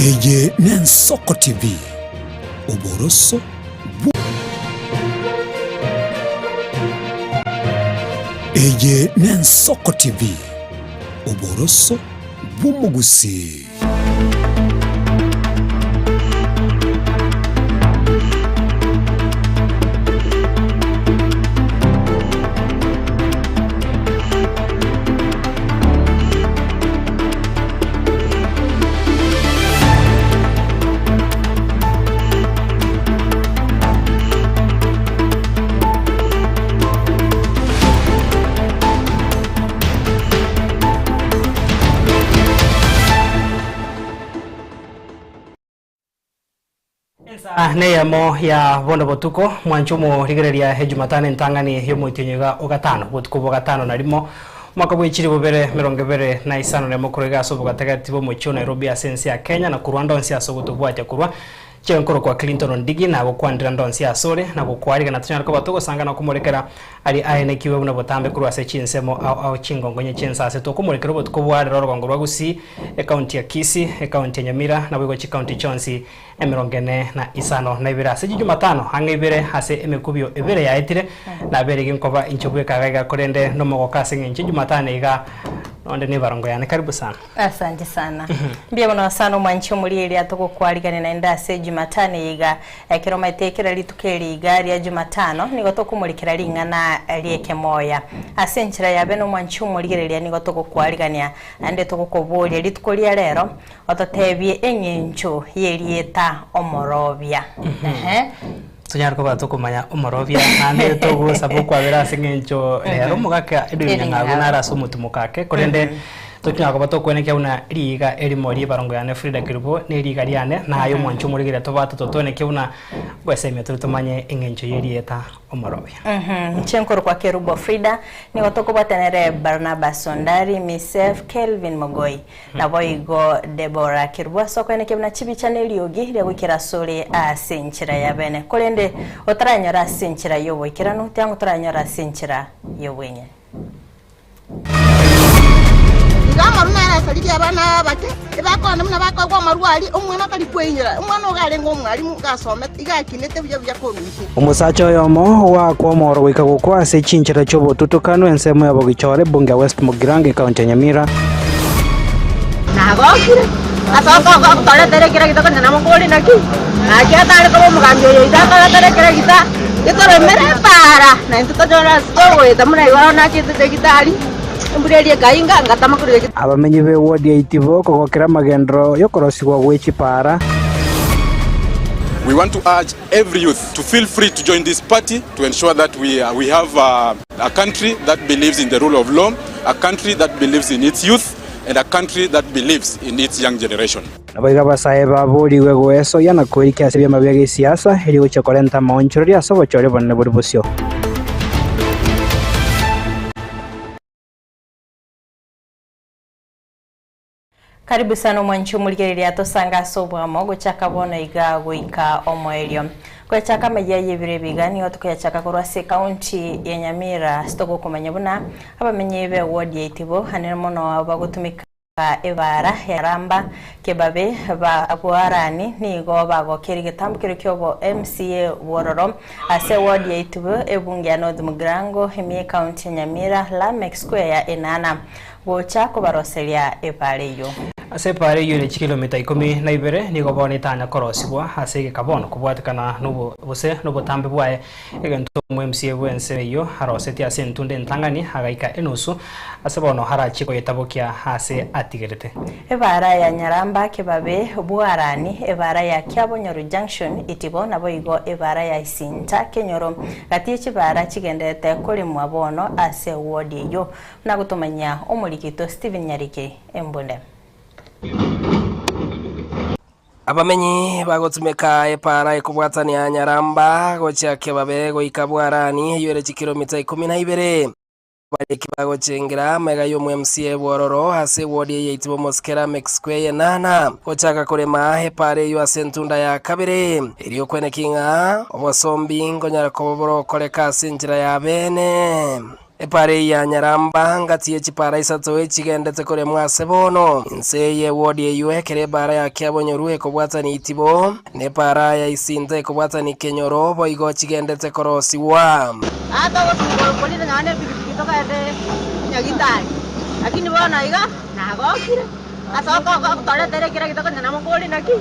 Ege Nensoko TV Oboroso Ege Nensoko TV Oboroso Bumugusi. Neyamo ya bono botuko mwanchumo rigereria hejumatane ntangani yomuitinyega ogatano botuko bogatano narimo mwaka bw'ichiri bubere mirongo ibere na isano ne mukurega so bogatagati bo mucho Nairobi asensi ya Kenya na kurwanda onsi asogoto bwate kurwa chenkoro kwa Clinton Ndigi na gokwandira ndonsi asore na gokwariga na tunyarko batuko sangana kumurekera ali aene kiwe buno botambe kurwa se chinsemo au chingongo nye chensa se to kumurekera botuko bware rorwango rwagusi account ya Kisii account ya Nyamira na bwigo chi county chonsi emirongene na isano na ibira se Jumatano hange ibere hase emekubyo ibere ya etire na bere ginkova inchobwe kagaga korende no mogoka sengenchi Jumatano iga onde ni barongo yane karibu sana. Asante sana. Mbia bono sana mwancho muri ile atoko kwaligane na ndase Jumatano iga kiroma itekera litukeri igari ya Jumatano nigoto kumulikira lingana lieke moya asenchira ya beno mwancho muri ile nigoto kwaligania ande toko kobole litukolia lero ototebye enyencho yelieta omorovia. Tunyarko batuko manya omorovia ande togo sabuko abera singencho lero mugaka edunya nara sumutumukake korende tunyarko batuko neke una riga erimori barongo yane Frida Kirubo ne riga riane na ayo mwancho muri gira tobato totone ke una bweseme tutumanye engencho yerieta omorovia. Chenkoro kwa Kirubo Frida ni gotoko batenere Barnabas Sondari Misef Kelvin Mogoi na boigo Deborah Kirubo soko neke una chibi channel yogi ria gukira sole asenchira ya bene kolende otaranyora asenchira yobo ikirano tyango otaranyora asenchira yobwenye Maruna salidi abana bake ibakona muna bakagwa marwali umwe makali kwenyira umwana ogarengo umwali mugasome igakinete byo byakorushi umusacho yomo wa kwomoro wikagukwa se chinchira chobo tutukano ensemo yabo gichore bunge West Mugirange county Nyamira nagokire asaka tole tere kira kita kana mangoli naki aja tale ko mugambyo yita tole tere kira kita itore mere para na into tojora stowe tamuna iwana kite kitali abamenyi be ward ya Itibo kogokera magendro yokorosigwa gwechipara. We want to urge every youth to feel free to join this party to ensure that we have a country that believes in the rule of law, a country that believes in its youth, and a country that believes in its young generation. Nabaiga basaye baburi wego eso yana koiriki asebya mabya siasa iri guchokorenta maonchori asobo chore bonne burubusyo. Karibu sana mwanchu muligereria tosanga sobwa mogo chaka bona iga goika omoelio kwa chaka mayaye bire bigani otuko ya chaka korwa se county ya Nyamira stoko kumenya buna abamenyebe ward ya Itibo hanene mono abagutumika ebara ya Ramba kebabe ba abwarani nigo bagokera gitambukiro cyobo MCA Wororo ase ward ya Itibo ebunge ya North Mugirango hemie county ya Nyamira Lamex Square ya Enana gocha kubaroselia epareyo ase pare yune kilomita 10 na ibere nigo bone tanya korosibwa ase kabono kubwatikana nubo bose nubo tambe bwae egento MCA bwense yo haroseti ase ntunde ntangani hagaika enusu ase bono harachiko yetabokia ase atigerete ebara ya Nyaramba kebabe bwarani ebara ya Kyabonyoru Junction Itibo nabo igo ebara ya Isinta Kenyoro gatiye bara kigendete kuri mwabono ase ward yo na gutomanya omulikito Steven Nyarike embonde abamenyi bagotumeka epara ekubwatania Nyaramba gocha kebabe goikabwarani yore kilomita 12 bareki bagochengira mega yo MCA Wororo ase ward ya Itibo Moskera Mexquay nana gochaka kurema epare yo asentunda ya kabere iriyo kwenekinga obosombi ngonyara koboro koleka sinjira ya bene epare ya Nyaramba ngati echipara isato echigendete kore mwase bono inse ye wodi eyue kere bara ya Kiabonyoru ekobwatani itibo ne para ya Isinde ekobwatani Kenyoro boigo chigendete korosiwa hata wakulina nyane pikipiki toka ende nyagitari lakini bwana iga na gokire asoko tole tere kira kita kana mongoli naki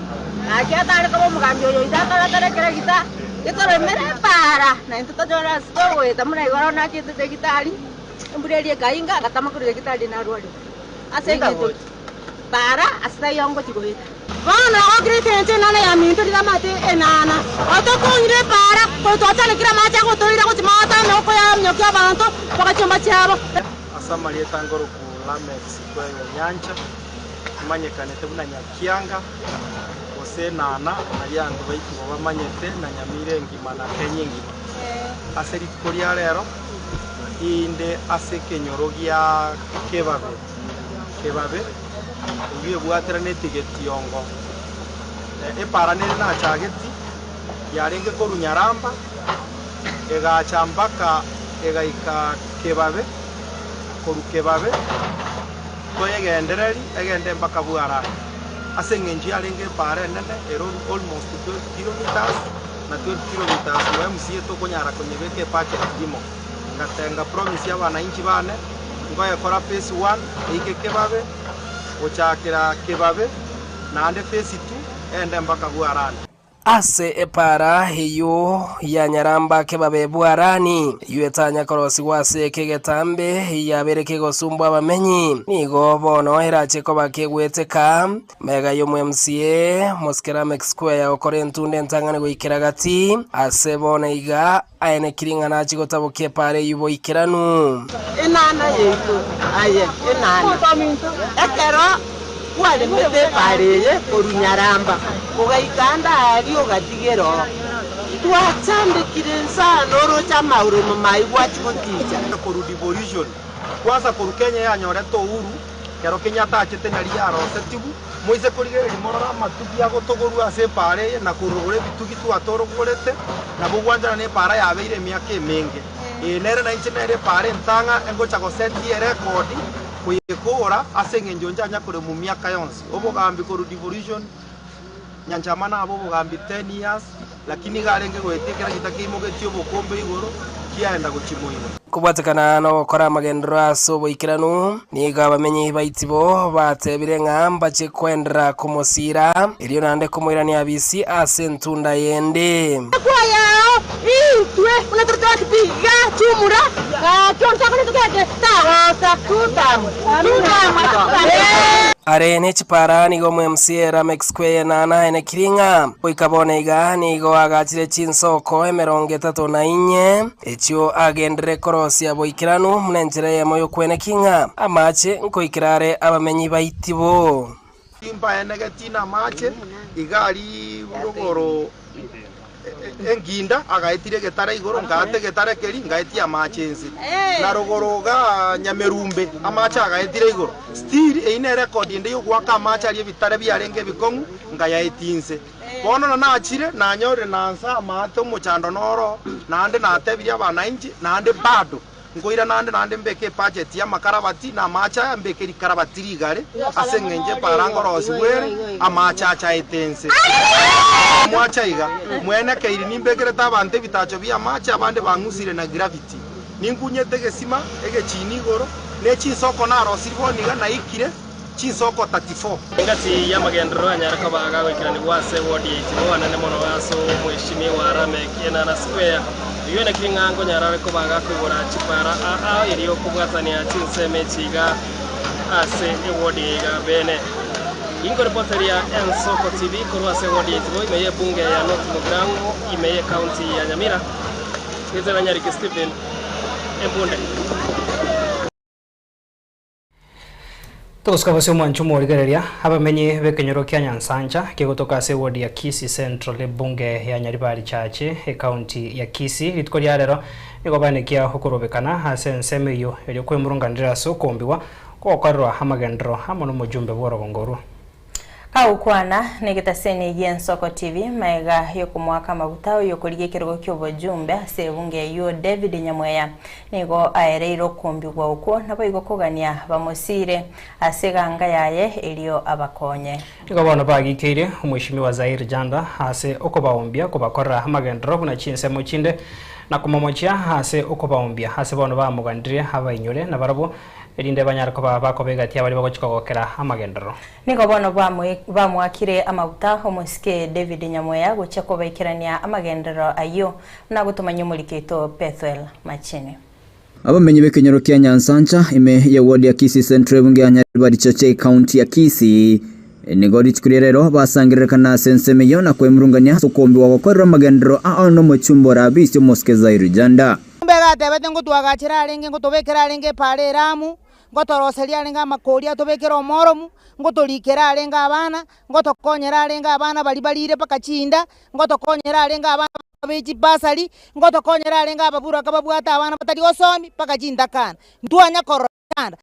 akia tare ko mugambio yo ida tole tere kira kita itore mere para na into tojora sto we tamuna igoro na kitu te gitari mburelie kainga katama kuri gitari na ruado asenge to para asta yongo chikoita bana ogre tenje nana ya minto dida mate enana otoko ngire para ko to tale kira macha ko to ira ko mata no ko ya nyoki abantu bakachomba cyabo asamali etangoro ku Lamex kwa nyanja manyekanete buna nyakianga ose nana ayando baitu bamanyete na nyamire ngima na kenyingi aseri koria rero inde ase Kenyoro gya kebabe ugiye bwatera netigeti yongo epara nene na chageti yarenge ko Runyaramba ega chambaka ega ika kebabe korukebabe toyegendereri egende mpaka Bwarani ase ngenji arenge pare nene ero almost 12 kilometers na 12 kilometers wa msie to konyara konyebeke pake ndimo ngatenga promise ya wananchi bane ngoye kora phase 1 ike kebabe ochakira kebabe na ande phase 2 ende mpaka Bwarani ase epara hiyo ya Nyaramba kebabe Bwarani yuetanya korosi wase kegetambe yabereke gosumbwa bamenyi nigo bono erache ko bakegweteka mega yo MCA Moskerame Square okorentunde ntangane goikera gati ase bono iga aene kiringa na chigotabo kepare yubo ikeranu enana yeto aye enana ekero wale mete pareye Runyaramba ugaikanda ari ugatigero twachambe kirensa noro cha mauro mai wachi kontija koru devolution kwanza koru Kenya ya nyoreto uhuru kero Kenyatta achete na ria rose tibu moise korigere rimorora matuki ya gotogoru ase pare na kurugure bituki tu atorogurete na bugwanjana ne para ya beire miake menge nere na inche nere pare ntanga engo cha goseti record kuyekora ase ngenjonja nya kore mu miaka yonse obogambi koru devolution nyanchamana abo bogambi 10 years lakini garenge gwetekera gitakimo getio bokombe igoro kiaenda guchimoira kubwatekana no kora magendro aso boikiranu niga bamenyi baitibo batebire ngamba che kwendra kumosira iriyo nande kumoirani abisi ase ntunda yende kwa yao itwe unatorota kipiga chumura kyonta kone tukete tagosa kutamu are ne chipara nigo MCA Lamex Square nana ene kiringa boikabone iga nigo agachire chinsoko 34 echio agendere korosia boikiranu mnenjere moyo kwene kinga amache nkoikirare abamenyi baitibo timba enegetina mache igari urugoro enginda agaitire getare igoro ngate getare keri ngaiti amachenzi na rugoroga Nyamerumbe amacha agaitire igoro still eine record inde yo gwaka amacha ali bitare byarenge bikongu ngayaitinze bono na achire na nyore na nsa amate umuchando noro nande natebiri abananchi nande bado ngoira nande mbeke budget ya makarabati na amacha ya mbeke karabati rigare asengenje parangorosi were amacha acha etense mwacha iga mwene kairi nimbekere tabante bitacho bya amacha abande bangusire na gravity ninkunyete gesima ege chini goro ne chisoko na rosiboniga na ikire chisoko 34 ngati ya magendro anyaraka baga wekirani wase wodi itibo anane mono waso mweshimi wa Lamex na Square yone kingango nyarare ko baga kwibora chipara a iriyo kubwatania chinseme chiga ase wodi ga bene ingo reporteria Ensoko TV korwa se wodi itibo imeye bunge ya North Mugirango imeye county ya Nyamira Kitera Nyariki Stephen Embunde Tukusikabase mwanchumo rigereria abamenyi bekenyoro kya Nyansancha kegotoka se ward ya Kisii Central bunge ya Nyaribari chache county ya Kisii litkoria rero nigobanekia hukurobekana ase nseme yo elyo kwemurunganira so kombiwa ko kwarwa amagendro hamono mujumbe bworo gongoro Hau kwana negetaseni Yensoko TV maega yokumwaka mabutao yokulige kirogo ky'obujumbe sebunge yo David Nyamweya nigo aereiro kumbi gwa uko nabo igokogania bamosire aseganga yaye elio abakonye nigo bona bagikire umwishimi wa Zaire Janda ase okobaombia kubakorra amagendero kuna chinse mochinde na kumomochia ase okobaombia ase bono bamugandire abainyure na barabo erinde banyarako bakobegatia bali bagochikogokera amagendero nigo bono bamwakire amabuta homoske David Nyamweya gocha kobaikirania amagendero ayo na gutumanya umurikito Bethel Machini abamenyi bekenyero kya Nyansancha ime ya ward ya Kisii Central bunge ya Nyaribari Choche county ya Kisii nigo richikurerero basangirekana sensemeyo na kwemurungania sokombi wa gukorera amagendero no muchumbo rabisyo moske Zaire Janda mbega tebete ngutwagachira arenge ngutubekera arenge pare ramu ngotoroseria arenga amakoria tubekera omoromu ngotorikera arenga abana ngotokonyera arenga abana bali balire pakachinda ngotokonyera arenga abana beji basali ngotokonyera arenga ababura kababwata abana batari osomi pakachinda kana ntwanya koranda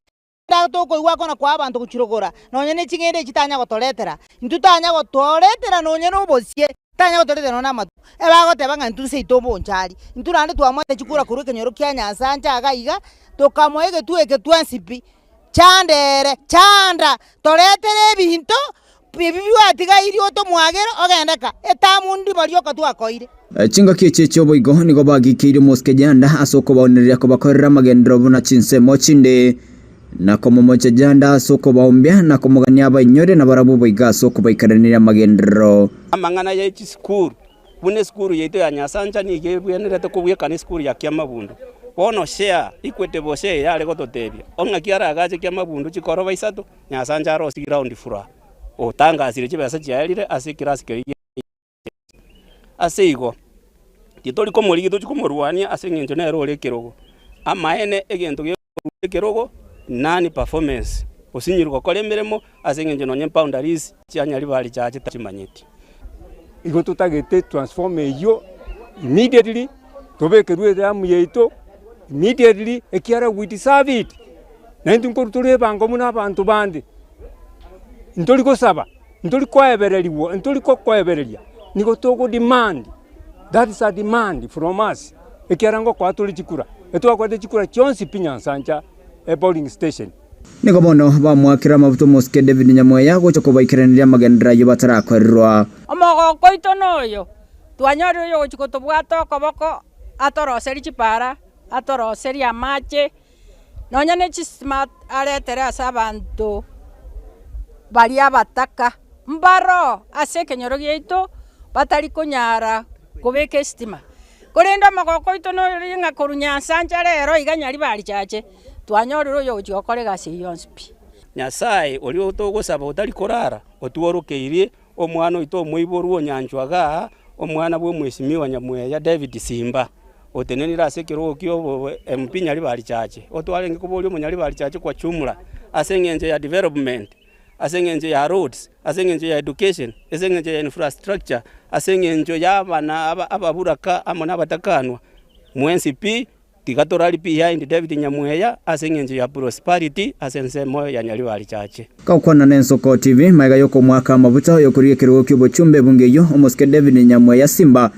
toko iwako na kwa abantu kuchirogora nonye ne chingende chitanya gotoretera ntutanya gotoretera nonye no bosie tanya gotoretera na matu ebagote banga ntuse itombo nchari nturande twamwate chikura kuruke nyoro kya Nyansancha agaiga tokamwege tueke twansipi chandere chanda toretere ebinto bibiwatiga irio to mwagero ogendeka etamundi barioka twakoire chinga kiechecho boigo nigo bagikire moske Janda asoko baoneria ko bakorera magendero buna chinse mochinde na komomoche Janda asoko baombia na komogania abainyore na barabu boiga asoko baikarania magendero amangana ya ichi school bune school yeto ya Nyansancha ni gebwenere ko bwekana school ya Kiamabundu bono share ikwete bose yale gototebia onga kiara agache Kiamabundu chikoro baisatu Nyansancha ro ground fura otangazire chibesa chialire ase class ke ase igo titori ko morigito chikomorwania ase ngenjo na ro lekerogo amaene egento gekerogo nani performance osinyirwa kole miremo ase ngenjo no boundaries chianyali bali chache tachimanyeti igo tutagete transform yo immediately tobekerwe damu yeito immediately ekiara we deserve it nantunko tule bango muna abantu bandi ntoli ko saba ntoli ko ebereliwo ntoli ko eberelia nigo toko demand that is a demand from us ekiara ngo kwa tuli chikura etwa chikura chonsi Nyansancha a polling station nigo bono bamwakira mabuto moske David Nyamweya gocha kobaikirania magendera yo batarakwerwa omogo koito noyo twanyoro yo gochikotobwato koboko atoroseri chipara atoroseri amache nonya ne smart aretere asabantu bali abataka mbaro ase kenyoro gyeito batari kunyara kubeka estima kurenda magoko ito no ringa Nyansancha rero iganyari bali chache twanyorero yo chikokore gasi yonspi Nyasaye oli otogosaba otari korara otuorokeirie omwana ito moiboruo nyanjwaga omwana bwe mweshimiwa Nyamweya David Simba otenenira ase kirogo kyo MP nyari bali chache otwarenge kuboli munyari bali chache kwa chumula ase ngenje ya development ase ngenje ya roads ase ngenje ya education ase ngenje ya infrastructure ase ngenje ya abana ababuraka amona batakanwa MNCP tigatorali behind David Nyamweya ase ngenje ya prosperity ase nsemo ya nyali bali chache kakwana Nensoko TV maiga yoko mwaka mabuta yokurie kirogo ky'obuchumbe bunge yo omoske David Nyamweya Simba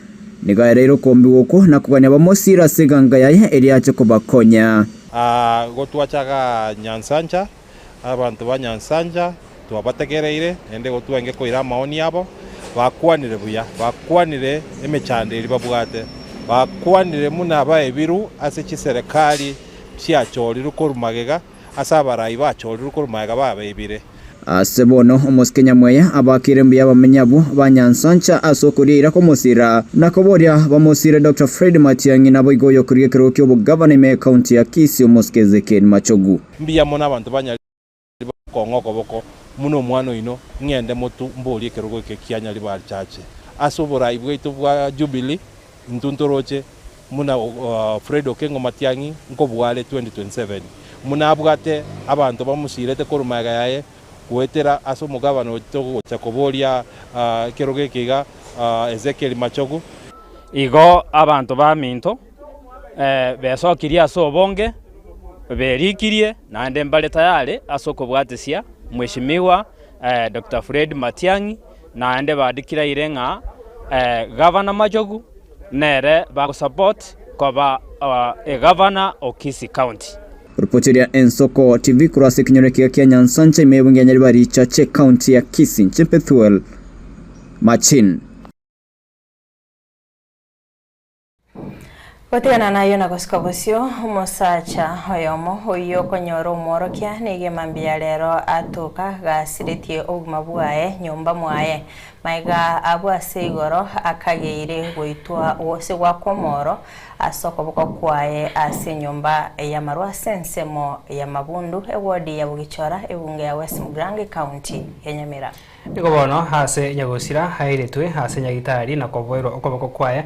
nigaereiro kombi woko na kuganya bamosira seganga yaye eriache kubakonya gotwachaga Nyansancha abantu ba Nyansancha twabategereire ende gotwenge koira maoni yabo bakwanire buya bakwanire emechande iri babwate bakwanire muna baebiru ase chiserikali chiachori rukorumagega asabarayi bachori rukorumagega babebire asebono omoske Nyamweya abakire mbiya bamenyabu ba Nyansancha asokurira ko musira nakoboria bamosire Dr. Fred Matiang'i nabo igoyo kuriye kirogo ky'obugavana me county ya Kisii omoske Ezekiel Machogu mbiya mona abantu banyali kongoko boko muno mwana ino ngende mutu mboli kirogo kyanyali bali chache asobora ibweito bwa Jubilee ntuntoroche muna Fred Okengo Matiang'i nkobwale 2027 muna abwate abantu bamusirete korumaga yaye kuetera aso mugabano otogo chakoboria kirogo kiga Ezekiel Machogu igo abantu ba minto besokiria aso bonge berikirie nande mbale tayari asoko bwatesia mweshimiwa Dr. Fred Matiang'i naende badikira irenga Governor Majogu nere ba support koba Governor Okisi County. Ripotiria Ensoko TV kurase kinyorekea kia Nyansancha imebungia nyaribari chache county ya Kisii Nchempethuel Machin. Gotigana nayo na gosikabusio musacha oyomo oyo konyoro umorokia nige mambia rero atuka gasiritie oguma bwae nyumba mwae maiga abwase igoro akageire goitwa wose wa komoro asoko boko kwae ase nyumba ya marwa sensemo ya mabundu ewodi ya bugichora ebunge ya West Mugrange County ya Nyamira. Iko bono hase nyagosira hairetwe hase nyagitari na kobwero okoboko kwae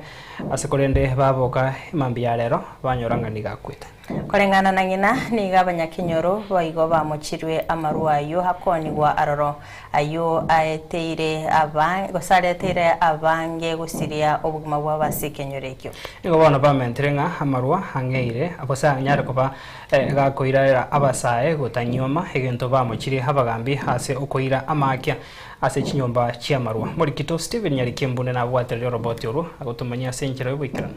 ase korende baboka mambia rero banyorangani gakwita. Korengana na ngina ni abanyakinyoro baigo bamuchirwe amaruayo hakonigwa aroro ayo aeteire abange gosareteire abange gusiria obuguma bwa basekenyorekyo. Iko bono bamenterenga amarua hangeire abosa nyare koba gakoira abasae gutanyoma egento bamuchiri habagambi hase okoira amakia ase chinyomba chia marua. Morikito Steven Nyarikembune na bwaterero roboti oru agotumanya senchero bwikirana.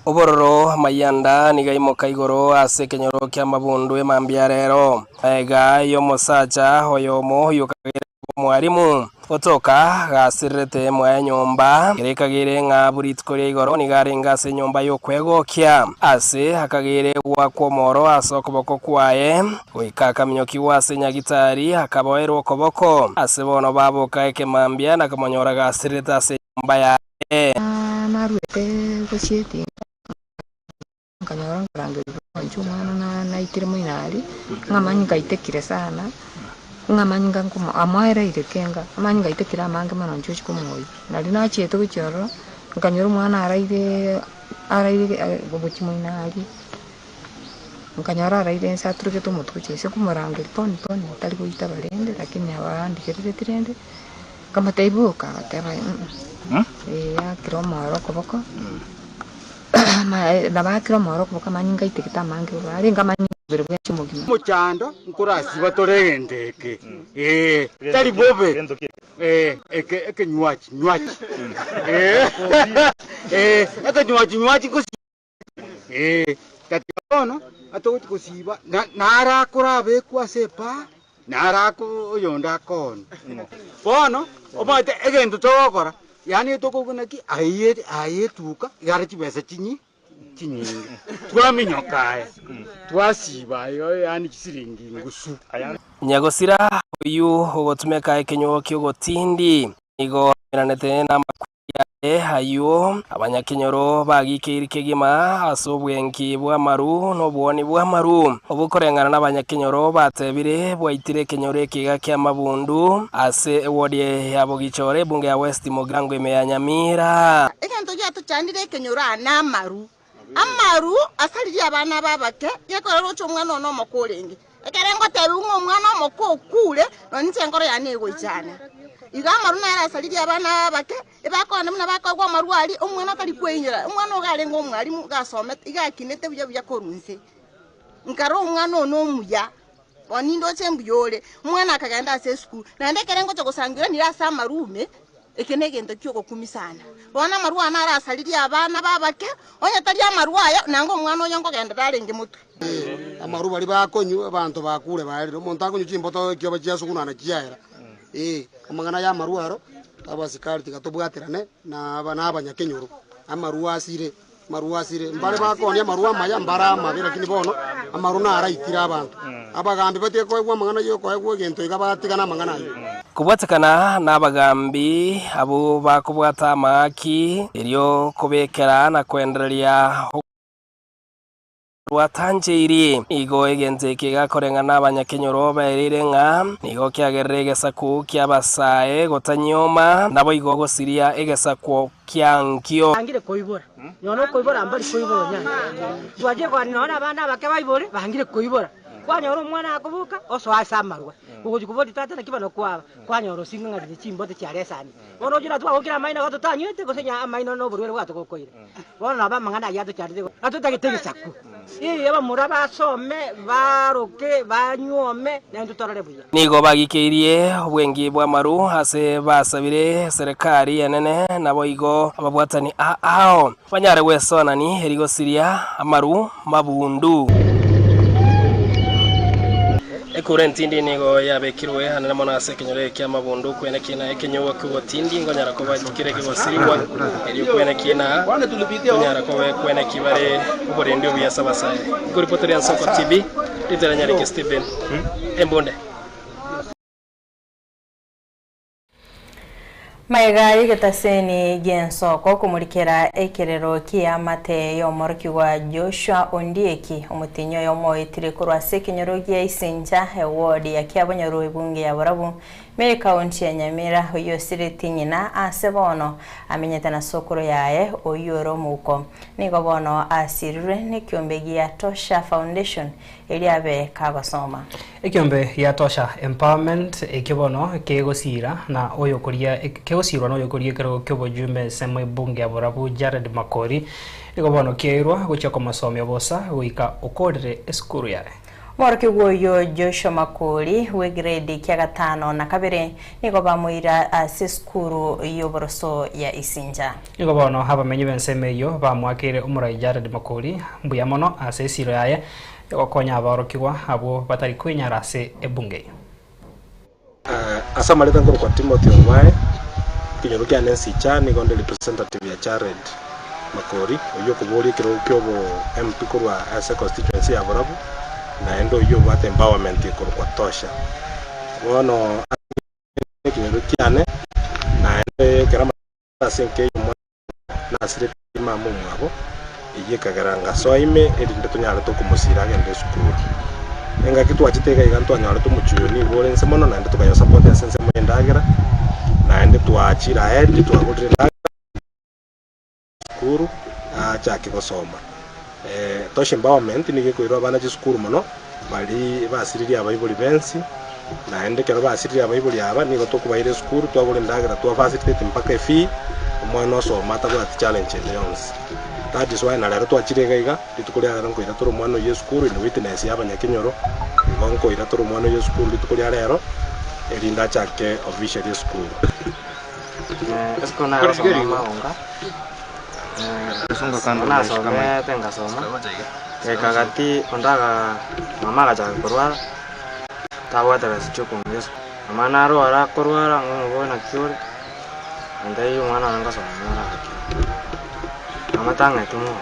Obororo mayanda nigaimoka igoro ase kenyoro kya mabundu emambia rero ega yo musacha oyomo yukagire mwarimu otoka gasirete mwa nyomba gerekagire nga buritkoria igoro nigarenga ase nyomba yo kwegokya ase akagire wa komoro asokoboko kwae goikaka minyoki wase nyagitari akaboero koboko ase bono baboka ekemambia na kamonyora gasirete ase nyomba ya maruete gosieti kanyora ngaranga njumana na itirimo inali ngamanyi ngaitekire sana ngamanyi nganguma amaira irekenga amanyi ngaitekira amange mano njochi kumwoyi nali nachieto kuchoro nganyora mwana araire gobochimo inali nganyora araire saturuke to mutwe chese kumuranga poni tali kuita balende lakini abandikirire tirende kama taibuka tera ya kiromoro koboko na bakira moro kuboka manyinga itekita mange ari ngamanyi bere bwa chimogima muchando nkurasi batoregendeke tari bobe eke nywachi eke nywachi kusi katikono atoti kusiba narakora bekwa sepa narako yonda kon bono obate egento tokora yani tokogunaki ayetuka igare chibesa chinyingi twaminyokae twasiba yo yani chisiringi ngusu nyagosira uyu ugotumeka ekenyo kyogotindi igo iranete na hayo abanyakinyoro bagikiri kegima asobwenki bwa maru no bwoni bwa maru obukorengana n'abanyakinyoro batebire bwaitire kenyore kiga kya mabundu ase wodi ya bugichore bunge ya West Mugrange ya Nyamira egento gya tuchandire kenyora na amaru asali abana babake yakorero cyo mwana no mokorengi ekerengo terungo mwana mokokule nonse ngoro yanego ichana igamaru na asali abana babake ibakona muna bakagwa marwari umwana tari kwenyera umwana ugarengo umwarimu gasome igakinete bya korunse nkaro umwana no muya wanindo chembuyore umwana akaganda ase school na ndekerengo cyo gusangira ni rasa marume ekenegento kyo kumisana bona marwa na arasaliria abana babake onya tari amarwaya nango umwana onyo ngogenda darenge mutwe amaru bali bakonyu abantu bakule bali omuntu akonyu chimboto kyo bachiasukuna na kiyaera amangana ya maruaro abasikari tikatobwaterane na abanyakenyoro amaruwa asire mbale bakonia maruwa maya mbara mabira kini bono amaruna araitira abantu abagambi bate ko egwa mangana yo ko egwa gento igabatikana mangana yo kubwatakana n'abagambi abo bakubwata amaki iryo kubekera na kwendereria watanjiri igo egente kigakorenga n'abanyakenyoro baerire nga nigo kyagerere egesaku ky'abasae gotanyoma nabo igo gosiria egesaku kyankyo bangire koibora nyono koibora mbali koibora nyanya twaje kwa nona abana bake baibore bangire koibora kwanyoro umwana akubuka oso asamarwa ugoji kubodi tata nakibano kwanyoro singa ngati chimbote charesani ono jira twa okira maina gato tanyete gosenya maina no burwere gato kokoire bona naba mangana yato charite gato tagitege saku aba mura basome baroke banyuome na ntutorere buya nigo bagikeirie obwengi bwa maru ase basabire serikali enene nabo igo ababwatani ao banyare gwesonani erigosiria amaru mabundu ekure ntindi nigo yabekirwe hanene mona ase kinyore kya mabundu kwene kina ekenyowa kugo tindi ngonyara ko bagikire kigo siriwa eri kwene kina ngonyara ko kwene kibare uborende obuyasa basaye kuri potoria Nsoko TV literanyari ke Steven Embonde Maiga igetaseni Nsoko kumurikira ekerero kia mate yomoroki wa Joshua Ondieki umutinyo yomoitire kurwa sekinyorogia isinja ewodi ya kiabonyoru ibunge ya Borabu mere kaunti ya Nyamira oyo siriti nyina asebono amenyeta na sokoro yae oyoro muko nigo bono asirire ne kiombe ya Tosha Foundation eliabe kagosoma ekiombe ya Tosha Empowerment ekibono kegosira na oyo koria kegosirwa no yokorie kero kyobo jume semwe bunge ya Borabu Jared Makori nigo bono keirwa gocha komasomya bosa goika okodere eskuru yae Moroki woyo Joshua Makori we grade kia gatano na kabere niko bamuira asiskuru yoboroso ya isinja niko bono haba menye benseme yo bamwakire umurai Jared Makori mbuya mono asesiro yaye yokonya aborokiwa abo batari kwinyara ase ebunge asa maleta ngoro kwa Timothy Ongwae kinyorukia Nancy Chani gonde representative ya Jared Makori oyo kubori kiro kyobo MP kurwa ase constituency ya Borabu na endo yo bate empowerment ikoro kwa Tosha wono kinyorukiane na ende kerama asenke na sire mamu mwabo iye kagaranga soime erinde tunyala to kumusira gende sukuru enga kitu achiteka iganto anyala to muchuyoni bole nsemono na ende tukayo support ya sense mwendagira na ende tuachira ende tuagurire sukuru acha kigosoma Tosha Empowerment nige koirwa bana chisukuru mono bali basiriria abayibuli bensi na ende kero basiriria abayibuli aba nigo tokubaire sukuru twagure ndagira twa facilitate mpaka efi omwana osoma tabwati challenge yonse that is why na lero twachirega iga litukuria ngo ira turu mwana ye sukuru ni witness y'abanyakinyoro ngo ira turu mwana ye sukuru litukuria lero elinda chake official ye sukuru esko na maonga sunga na soma tenga soma kagati ondaga mama gacha korwara tawata sichuko ngeso mama naro ara korwara ngo na kyori ndai mwana nanga soma mara haki mama tanga tumo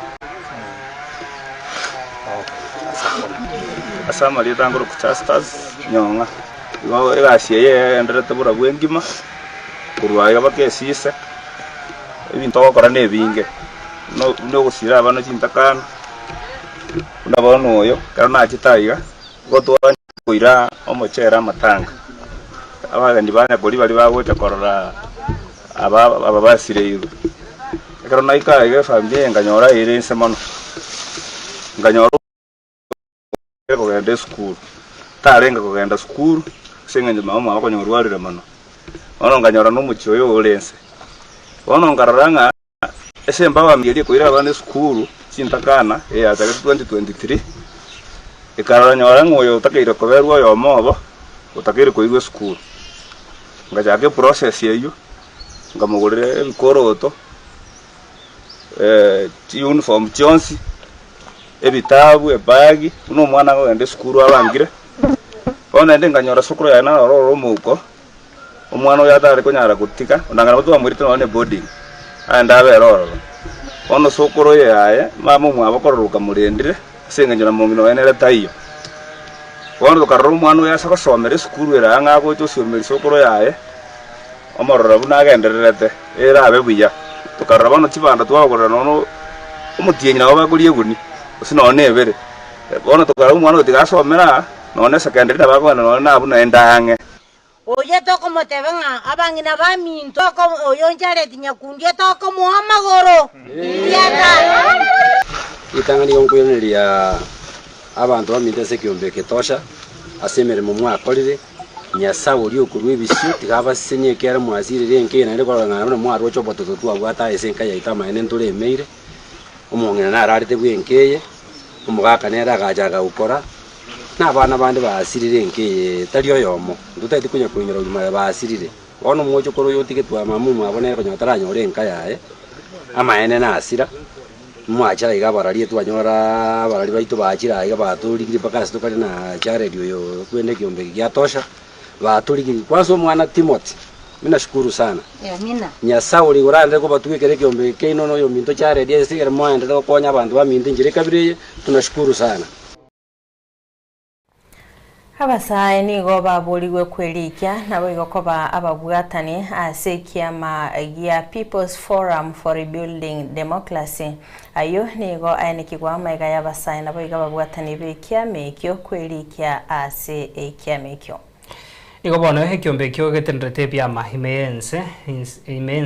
asama lita ngoro kuchasters nyonga iwa egasiye endere tebura bwengima kurwa yabake sise ebinto kora nebinge no gusira abana cintakana unabona oyo karona chitaiga gotwanya kuira omochera matanga abagandi bana boli bali bagwete korora aba basire yiru karona ikaiga family nganyora ire nsemono nganyora kugenda school tarenga kugenda school singa njuma mama bakonyorwarire mano ono nganyora no muchoyo olense ono ngararanga ese mbawa mieli kuira abana school cintakana ya 2023 ikaranyora ngoyo utakire koberwa yo mobo utakire kuigwe school ngajake process yeyo ngamugurire ibikoroto uniform chonsi ebitabu ebagi uno mwana ngende school abangire ona ndenganyora sukuru ya na roro muko omwana yatare kunyara kutika ndangana batu bamurite none boarding anda beroro ono sukuru yaye mama mwabo kororuka murendire senganyora mungino enere taiyo ono tukaroro mwana yasa gosomera sukuru era ngabo cyo somera sukuru yaye omorora bunagendererete era abe buya tukarora bano kibanda twagorera nono umutiyenyi nabo bagurie guni usinone ebere ono tukarora mwana utigasomera none secondary nabagwana none abuna endange oye toko motebenga abangina baminto ko oyo njare tinyakundi toko muhamagoro itangani yonkuyoniria abantu baminte sekiombe ketosha asemere mu mwakorire nyasa uri okurwe bishu tigaba senye kera mwazire renke na ndiko ngana no mwaro cho bototo tu abwata esenka ya itama ene ntule emeire omongena na ararite bwenkeye umugaka nera gajaga ukora na bana bandi basirire nke tariyo yomo ndutaiti kunya kunyira ugima basirire ono mwojo koro yotike twa mamu mwabone ko nyotara nyore nka yae ama ene na asira mwachira igabarari twanyora barari baitu bachira igabaturigire pakasi tukari na charedio yo kwende kiombe gya tosha baturigire kwaso mwana Timothy mina shukuru sana mina nyasauri urande ko batuwekere kiombe keino no yo minto charedio yesigere mwende ko konya abantu ba minto njire kabire tunashukuru sana. Abasae nigo babuligwe kwelikia nabo igokoba ababwatani ase kiama ya People's Forum for Rebuilding Democracy ayo nigo ayenikigwa maiga y'abasae nabo igababwatani bekiamekyo kwelikia ase ekiamekyo Igo bono hekiombe kyo getendrete byama imense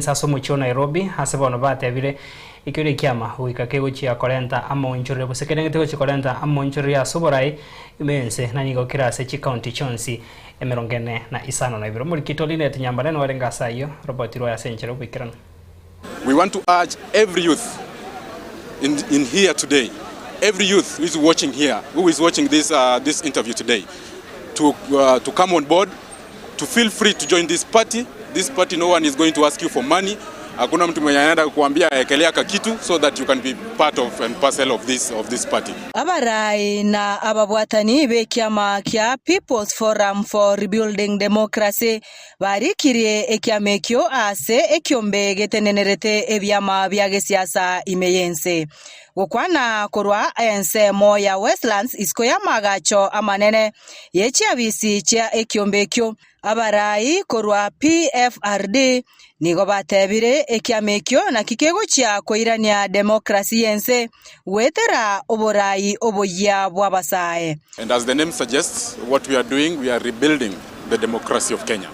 aso mucho Nairobi hase bono batebire ikire kiama uika kego chia 40 amonjore busekene tego chia 40 amonjore ya soborai imense nanigo kirase chi county chonsi emerongene na isano na ibiro muri kitoline tinyambane no warenga sayo robot ro ya senchero bikirana. We want to urge every youth in here today, every youth who is watching here, who is watching this interview today, to come on board, to feel free to join this party. This party, no one is going to ask you for money. Hakuna mtu mwenye anaenda kukuambia ekelea kitu, so that you can be part of and parcel of this party. Abarai na ababwatani bekiama kya People's Forum for Rebuilding Democracy barikirie ekiamekyo ase ekiombe getenenerete ebyama bya siasa imeyense gukwana kurwa ensemo ya Westlands iskoya magacho amanene yechiabisi cha ekiombekyo abarai kurwa PFRD nigo batebire ekiamekyo na kikego cha koirania demokrasi yense wetera oborai oboya bwabasae. And as the name suggests, what we are doing, we are rebuilding the democracy of Kenya.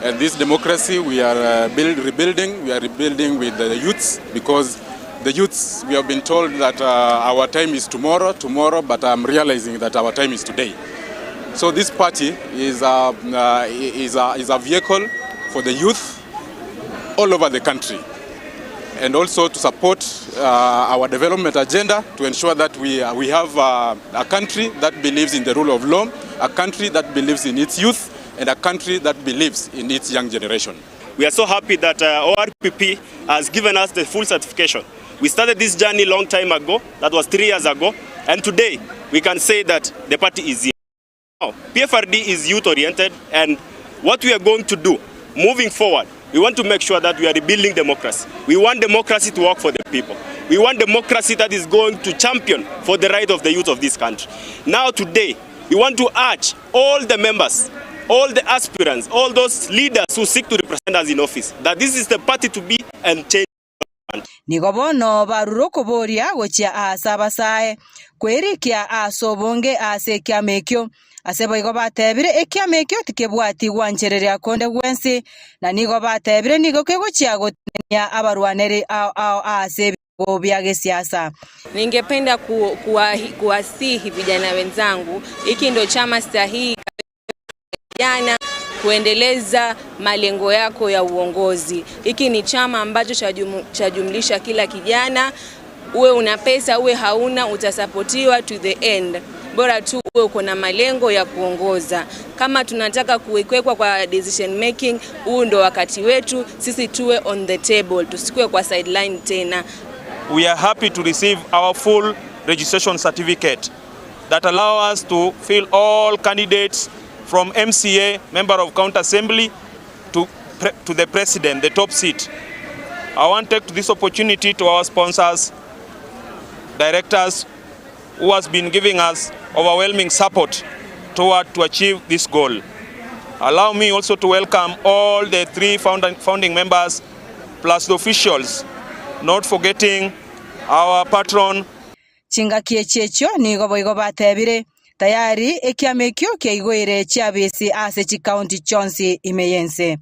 And this democracy we are rebuilding with the youths, because the youths, we have been told that our time is tomorrow, but I'm realizing that our time is today. So this party is a vehicle for the youth all over the country, and also to support our development agenda, to ensure that we have a country that believes in the rule of law, a country that believes in its youth, and a country that believes in its young generation. We are so happy that ORPP has given us the full certification. We started this journey long time ago, that was 3 years ago, and today we can say that the party is here. Now, PFRD is youth-oriented, and what we are going to do moving forward, we want to make sure that we are rebuilding democracy. We want democracy to work for the people. We want democracy that is going to champion for the right of the youth of this country. Now today, we want to urge all the members, all the aspirants, all those leaders who seek to represent us in office, that this is the party to be and change. Nigobono baruroko boria gochia asabasae kwerikia asobonge asekiamekyo asebo igo batebire ekiamekyo tikebwati gwanchereria konde gwensi na nigo batebire nigo kegochia gotenia abarwanere ase bya siasa. Ningependa kuwasihi vijana wenzangu, hiki ndio chama sahihi vijana kuendeleza malengo yako ya uongozi. Hiki ni chama ambacho chajumlisha kila kijana, uwe una pesa uwe hauna, utasapotiwa to the end. Bora tu uwe uko na malengo ya kuongoza. Kama tunataka kuwekwa kwa decision making, huu ndo wakati wetu sisi tuwe on the table, tusikue kwa sideline tena. We are happy to receive our full registration certificate that allow us to fill all candidates from MCA, Member of County Assembly, to the President, the top seat. I want to take this opportunity to our sponsors, directors, who has been giving us overwhelming support to achieve this goal. Allow me also to welcome all the 3 founding members, plus the officials, not forgetting our patron. Chingakie checho nigo boigo batebire tayari ekiamekyo kyaigwire chiabisi ase chi county chonsi imeyense.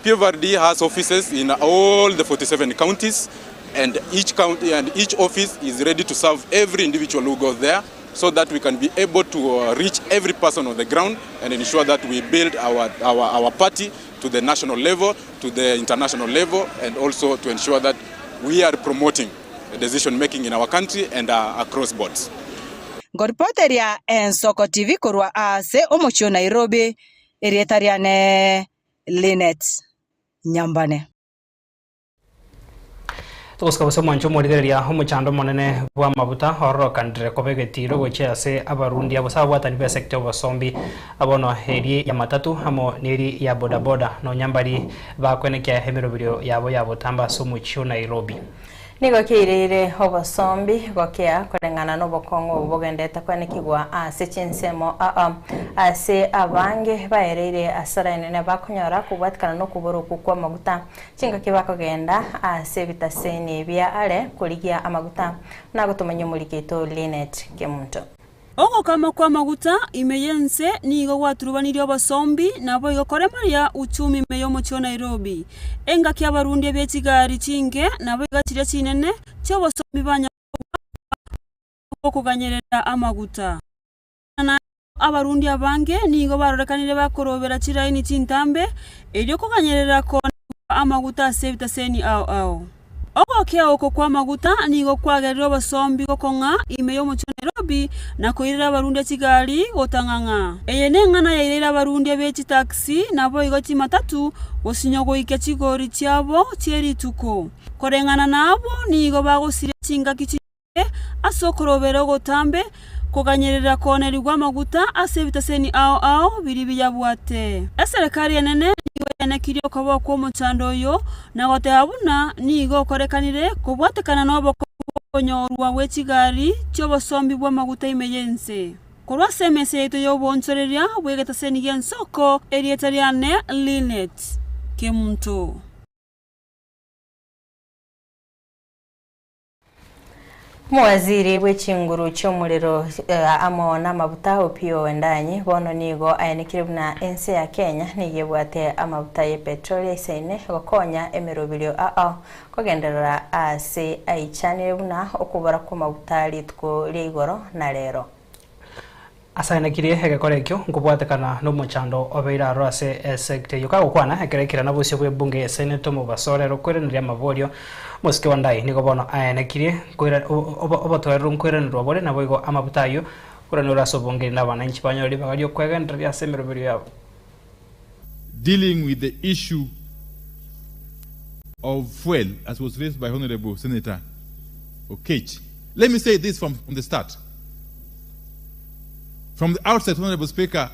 PFRD has offices in all the 47 counties, and each county and each office is ready to serve every individual who goes there, so that we can be able to reach every person on the ground and ensure that we build our party to the national level, to the international level, and also to ensure that we are promoting decision making in our country and across boards. Ngoripoteria Ensoko TV kurwa ase omochio Nairobi erietariane Linet Nyambane. Tukoska bose mwancho morigereria omochando monene bwa mabuta horokandire kobegetiro goche ase abarundi abo sabwatani be sector obosombi abono heri ya matatu hamo neri ya bodaboda no nyambari bakwenekia emirobiro yabo yabotamba somochio Nairobi. Nigo kirire obosombi gokea kurengana no bokongo bogendeta kwanekigwa ase chinsemo ase abange baereire asara nene bakunyora kubwatikana no kuboroku kwa maguta chinga kibakogenda ase bitaseni bya ale kuligia amaguta nagotumanya mulikito Linet Kemunto. Ogo kama kwa maguta imeyense nigo waturubaniri obosombi nabo igokoremaria uchumi meyo mochio Nairobi enga kya barundi betigari chinge nabo igachire chinene cyo bosombi banya okuganyerera amaguta na abarundi abange nigo barorekanire bakorobera chiraini chintambe elyo kuganyerera ko amaguta sevita seni ao Ogo kia oko kwa maguta nigo kwagerera obosombi gokonga imeyo mochio Nairobi na koirira abarundi kigali gotanganga eyene ngana yairira abarundi bechi taxi nabo igoti matatu gosinyogo ikechigori cyabo cyerituko korengana nabo nigo bagosire chinga kichi asokorobera gotambe kuganyerera koneri gwa maguta asebitaseni ao biri biyabwate eserikali enene nigo yanekirio kobo kwa mochando yo na gote abuna nigo korekanire kubwatekana nobo konyorwa wechigari cyobosombi bwa maguta imeyense korwa semese yeto yobonsoreria bwegetaseni gensoko erietariane Linet Kemunto. Mwaziri w'ekinguru cy'omuliro amona mabuta opio endanyi bono nigo ayenikire buna ense ya Kenya niyebwate amabuta ye petroli isene gokonya emirobiro kogenderera ase aichanire buna okubara ku mabuta litko ligoro na rero. Asanekirie hegekorekyo ngubwatekana no mochando obeira rose sector yokagokwana ekerekira na busyo bwe bunge senator mu basorero kwerenria maborio Moske wandai nigo bono ayenekirie kwira obotoero nkwerenirwa bore nabo igo amabutayo kurenura sobonge n'abananchi banyori bagario kwegenderia semerobiro yabo. Dealing with the issue of fuel as was raised by Honorable Senator Okech. Let me say this from the start. From the outset, Honorable Speaker,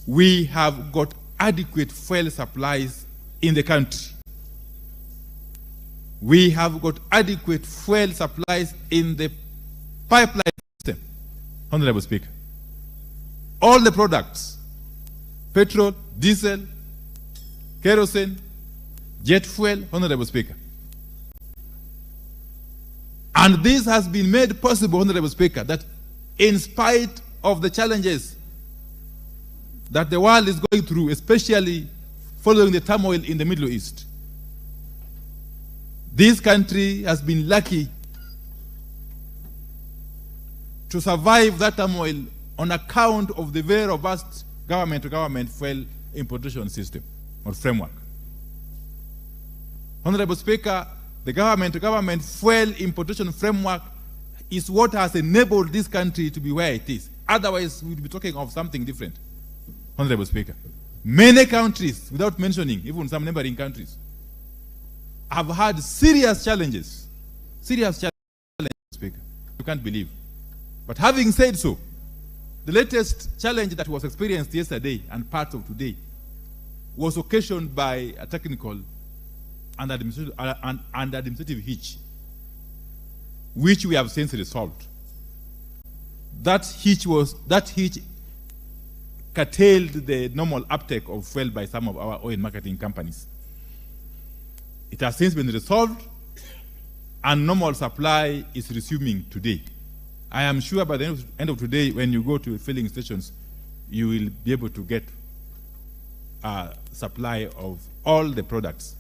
we have got adequate fuel supplies in the country. We have got adequate fuel supplies in the pipeline system, Honorable Speaker. All the products, petrol, diesel, kerosene, jet fuel, Honorable Speaker. And this has been made possible, Honorable Speaker, that in spite of the challenges that the world is going through, especially following the turmoil in the Middle East, this country has been lucky to survive that turmoil on account of the very robust government-to-government fuel importation system or framework. Honorable Speaker, the government-to-government fuel importation framework is what has enabled this country to be where it is. Otherwise, we would be talking of something different, Honorable Speaker. Many countries, without mentioning even some neighboring countries, have had serious challenges, Speaker. You can't believe. But having said so, the latest challenge that was experienced yesterday and part of today was occasioned by a technical and administrative hitch, which we have since resolved. That hitch curtailed the normal uptake of fuel by some of our oil marketing companies. It has since been resolved, and normal supply is resuming today. I am sure by the end of today, when you go to filling stations, you will be able to get a supply of all the products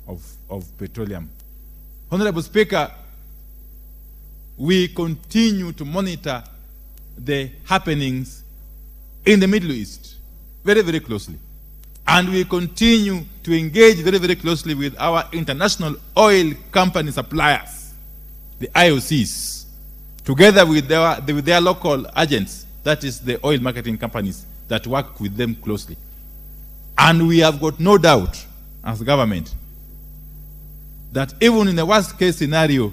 of petroleum. Honorable Speaker, we continue to monitor the happenings in the Middle East very, very closely. And we continue to engage very, very closely with our international oil company suppliers, the IOCs, together with their local agents, that is the oil marketing companies that work with them closely. And we have got no doubt as government that even in the worst case scenario,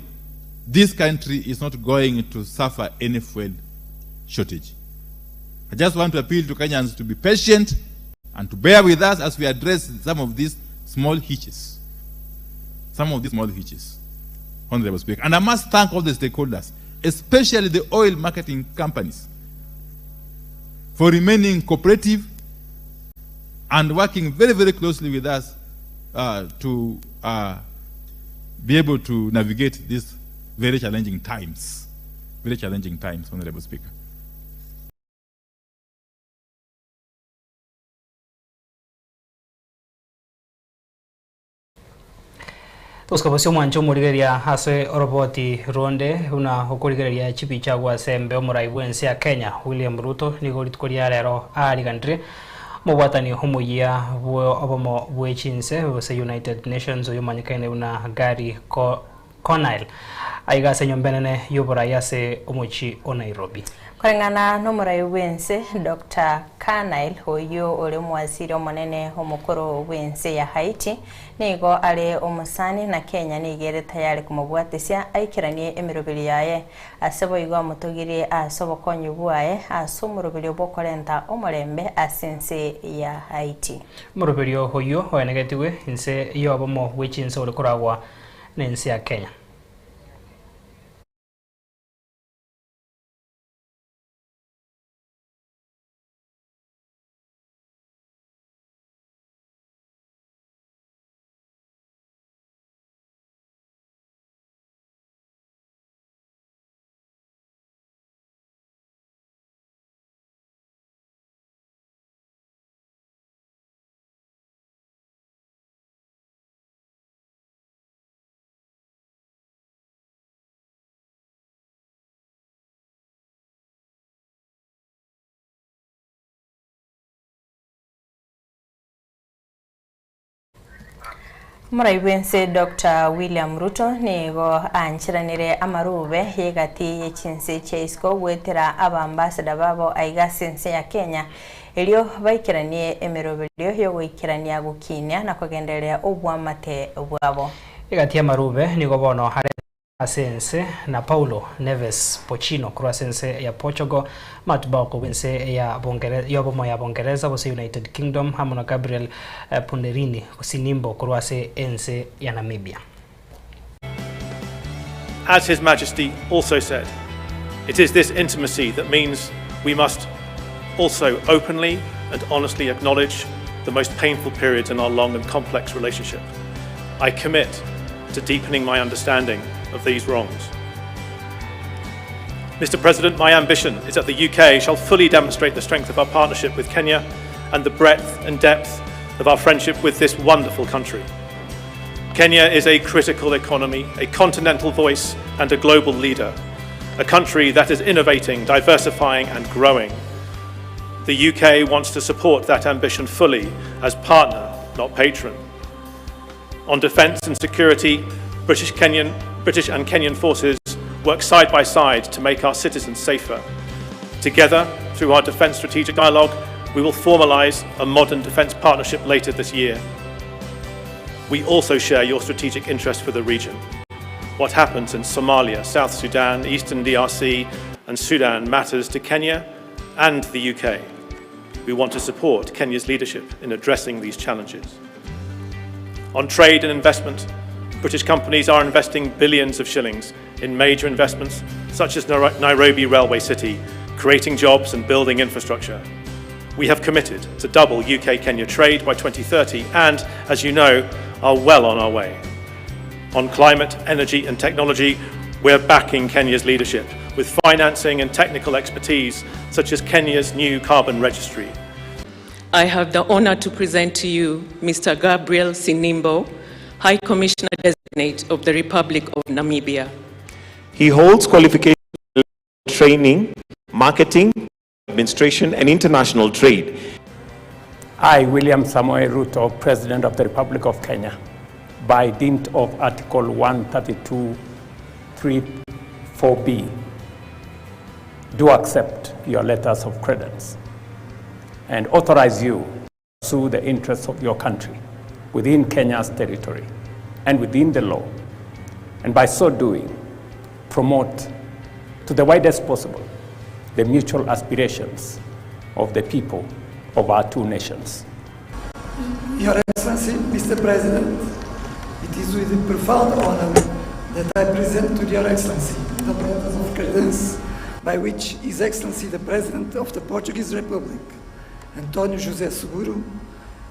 this country is not going to suffer any fuel shortage. I just want to appeal to Kenyans to be patient and to bear with us as we address some of these small hitches. Honorable Speaker. And I must thank all the stakeholders, especially the oil marketing companies, for remaining cooperative and working very, very closely with us to be able to navigate these very challenging times. Honorable Speaker. Tuskabasio mwancho murigeria hase oroboti ronde una okurigeria chipi chagwa sembe omuraibu ense ya Kenya William Ruto nigoritkoria rero ari country mubwatani homoya bwo obomo bwechinse bose United Nations oyomanyikane una gari Conile aiga senyombenene yobora yase omochi o Nairobi. Korengana no murai wense Dr. Conile hoyo ole mwaziri omonene omukoro wense ya Haiti nigo ale omusani na Kenya nigere tayari kumubwatesia aikiranie emirobili yaye asebo igo mutugiri asobo konyubuaye asumurobili obokorenta omorembe asense ya Haiti. Murobili hoyo oenegetiwe inse yobomo wechinse ole koragwa nense ya Kenya. Muraibense Dr. William Ruto nigo anchiranire amarube yegati yechinse cheisco wetera abambassador babo aiga sense ya Kenya elio baikiranie emerobelio yo wikirania gukinya na kugendelea obwamate bwabo yegati amarube nigo bono hare sense na Paulo Neves Pochino kwa sense ya Portugal matubako wense ya Bongereza yobomo ya Bongereza bose United Kingdom hamuna Gabriel Ponderini kusinimbo kwa ense ya Namibia. As His Majesty also said, it is this intimacy that means we must also openly and honestly acknowledge the most painful periods in our long and complex relationship. I commit to deepening my understanding of these wrongs. Mr. President, my ambition is that the UK shall fully demonstrate the strength of our partnership with Kenya and the breadth and depth of our friendship with this wonderful country. Kenya is a critical economy, a continental voice and a global leader, a country that is innovating, diversifying and growing. The UK wants to support that ambition fully as partner, not patron. On defence and security, British and Kenyan forces work side by side to make our citizens safer. Together, through our defence strategic dialogue, we will formalise a modern defence partnership later this year. We also share your strategic interest for the region. What happens in Somalia, South Sudan, Eastern DRC and Sudan matters to Kenya and the UK. We want to support Kenya's leadership in addressing these challenges. On trade and investment, British companies are investing billions of shillings in major investments such as Nairobi Railway City, creating jobs and building infrastructure. We have committed to double UK-Kenya trade by 2030 and, as you know, are well on our way. On climate, energy and technology, we're backing Kenya's leadership with financing and technical expertise such as Kenya's new carbon registry. I have the honor to present to you Mr. Gabriel Sinimbo, High Commissioner Designate of the Republic of Namibia. He holds qualifications in training, marketing, administration and international trade. I, William Samoei Ruto, President of the Republic of Kenya, by dint of Article 132(3)(4)(b, do accept your letters of credence and authorize you to pursue the interests of your country within Kenya's territory and within the law, and by so doing, promote to the widest possible the mutual aspirations of the people of our two nations. Your Excellency, Mr. President, it is with profound honor that I present to Your Excellency the letters of credence by which His Excellency the President of the Portuguese Republic, António José Seguro,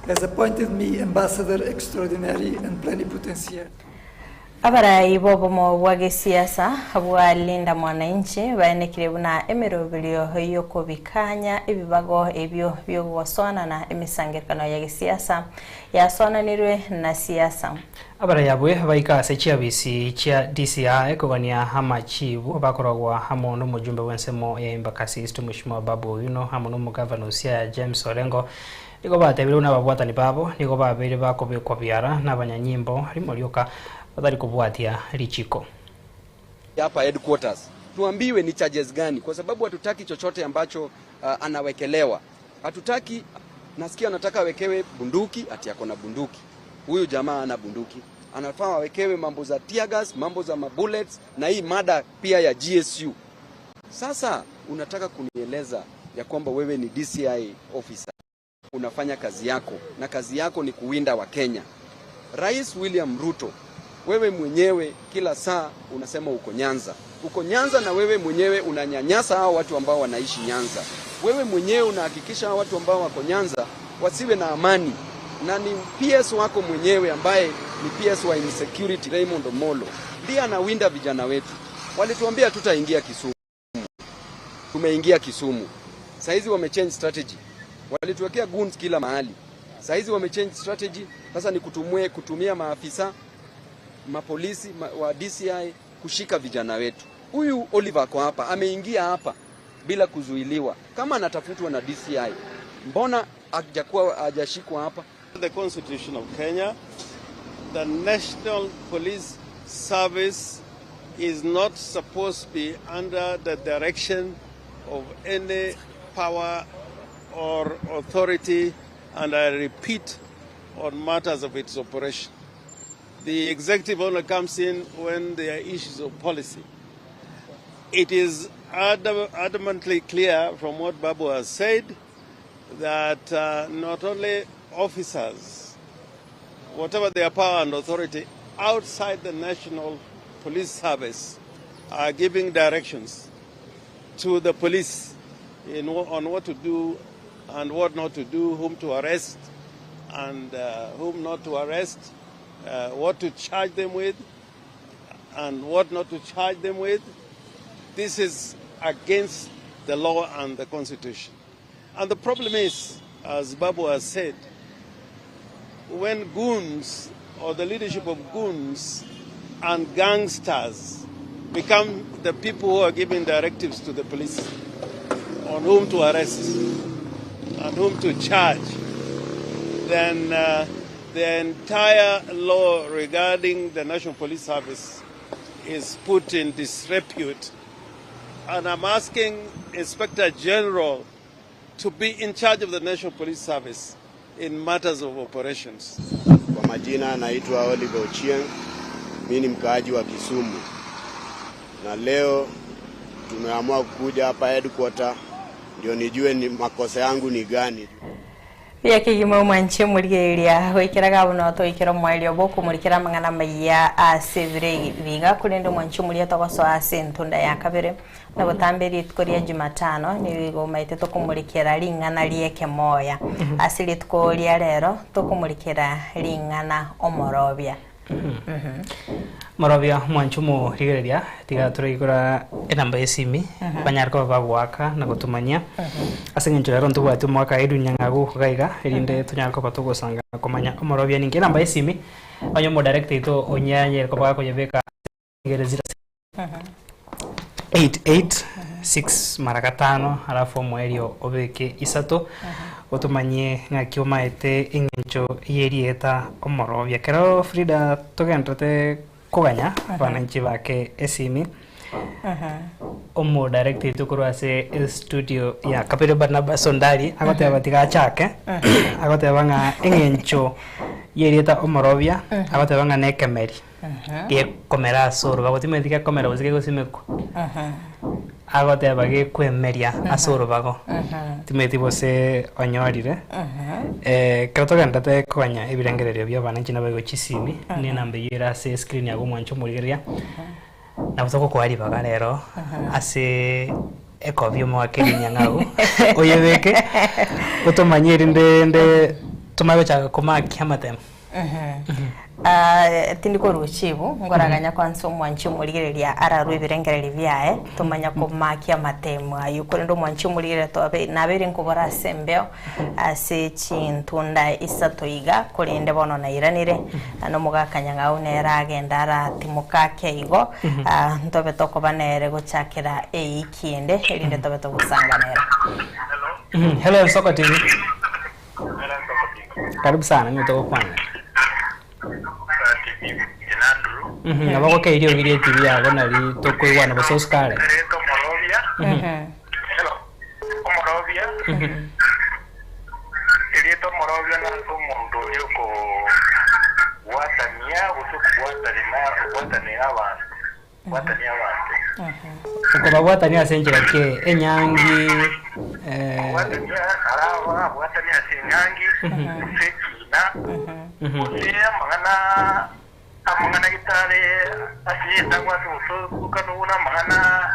has appointed me Ambassador Extraordinary and Plenipotentiary. Abarai bobomo bwa siasa bwa linda mwananchi baenekire buna emerobilio yoko bikanya ebibago ebyo byogoswana na emisangirikano ya siasa yaswananirwe na siasa. Abarai abwe baika sechiabisi chia DCI kogania hama chibu bakoragwa hamo no mujumbe wensemo ya Embakasi East Mheshimiwa Babu Owino hamo no Governor Osia James Orengo niko batebile una babwatani babo niko babere bakobekwa byara n'abanyanyimbo rimoryoka badari kubwatia lichiko hapa headquarters. Tuambiwe ni charges gani, kwa sababu hatutaki chochote ambacho anawekelewa. Hatutaki, nasikia anataka awekewe bunduki, ati yako na bunduki. Huyu jamaa ana bunduki. Anafaa awekewe mambo za tear gas, mambo za bullets na hii mada pia ya GSU. Sasa unataka kunieleza ya kwamba wewe ni DCI officer. Unafanya kazi yako na kazi yako ni kuwinda wa Kenya. Rais William Ruto, wewe mwenyewe kila saa unasema uko Nyanza. Uko Nyanza na wewe mwenyewe unanyanyasa hao watu ambao wanaishi Nyanza. Wewe mwenyewe unahakikisha hao watu ambao wako Nyanza wasiwe na amani. Na ni PS wako mwenyewe ambaye ni PS wa insecurity Raymond Omolo. Ndiye anawinda vijana wetu. Walituambia tutaingia Kisumu. Tumeingia Kisumu. Saizi wamechange strategy. Walituwekea goons kila mahali. Saizi wamechange strategy. Sasa ni kutumia maafisa mapolisi wa DCI kushika vijana wetu. Huyu Oliver kwa hapa ameingia hapa bila kuzuiliwa. Kama anatafutwa na DCI, mbona hajashikwa hapa? The Constitution of Kenya, the National Police Service is not supposed to be under the direction of any power or authority, and I repeat, on matters of its operation. The executive only comes in when there are issues of policy. It is adamantly clear from what Babu has said that not only officers, whatever their power and authority outside the National Police Service, are giving directions to the police on what to do and what not to do, whom to arrest and whom not to arrest, what to charge them with and what not to charge them with. This is against the law and the Constitution. And the problem is, as Babu has said, when goons or the leadership of goons and gangsters become the people who are giving directives to the police on whom to arrest and whom to charge, then the entire law regarding the National Police Service is put in disrepute. And I'm asking Inspector General to be in charge of the National Police Service in matters of operations. Kwa majina naitwa Oliver Ochieng, mimi ni mkaaji wa Kisumu. Na leo tumeamua kuja hapa headquarter ndio nijue ni makosa yangu ni gani. Pia kigimo mwanche murigeria wekeraga buno to ikero mwalio boko murikira mangana maya asevire biga kulendo mwanche muri atagoso asentunda ya kabere na butamberi tkoria Jumatano ni bigo maite to kumurikira lingana lieke moya asili tkoria rero to kumurikira lingana omorobia. Morobia mwanchumo rigeria tiga turigura enamba esimi banyarko babwaka na gutumanya asengencho ron tuwa tumwaka edu nyangagu gaiga erinde tunyarko batugo sanga komanya morobia ninge enamba esimi banyomo direct ito onyanye ko baka yebeka gerezira 886 mara 5 alafu mwerio obeke isato utumanye ngakiumaite ingencho yerieta omorovia kero Frida tugendrete kuganya bananchi bake esimi omo director tukuru ase studio ya Kapere Barnabas Sondari agote batiga chake agote banga ingencho yerieta omorovia agote banga nekemeri ke komera soro bagote medika komera usike gosimeko agote bage kwemeria asoro bago timeti bose onyorire krato gandate kwanya ibirengererio bya bananchi nabo gochisimi ni nambe yira se screen yago mwancho murigeria na butoko kwari baga rero ase ekobyo mwakirinya ngao oyebeke utomanyiri ndende tumabe chaka komakia matem tindiko ruchibu ngoraganya kwanso mwanchi murigereria araru ibirengereri byae tumanya komakia matemu ayukore ndo mwanchi murigere tobe nabere nkobora sembeo ase chintunda isatoiga kurinde bono na iranire ano mugakanya ngao nera agenda aratimuka keigo ntobe toko banere gochakira eikinde erinde tobe to gusanganera. Hello Soko TV. Karibu sana nitoko kwana. Nabako ke irio girie TV yago nari tokoigwa na baso skare. Hello. Omorovia. Irito Morovia na mundo yuko watania watania Uko babwatania senjera ke enyangi watania arawa watania senyangi sekina mangana gitare asiyeta kwatu ukanuna mangana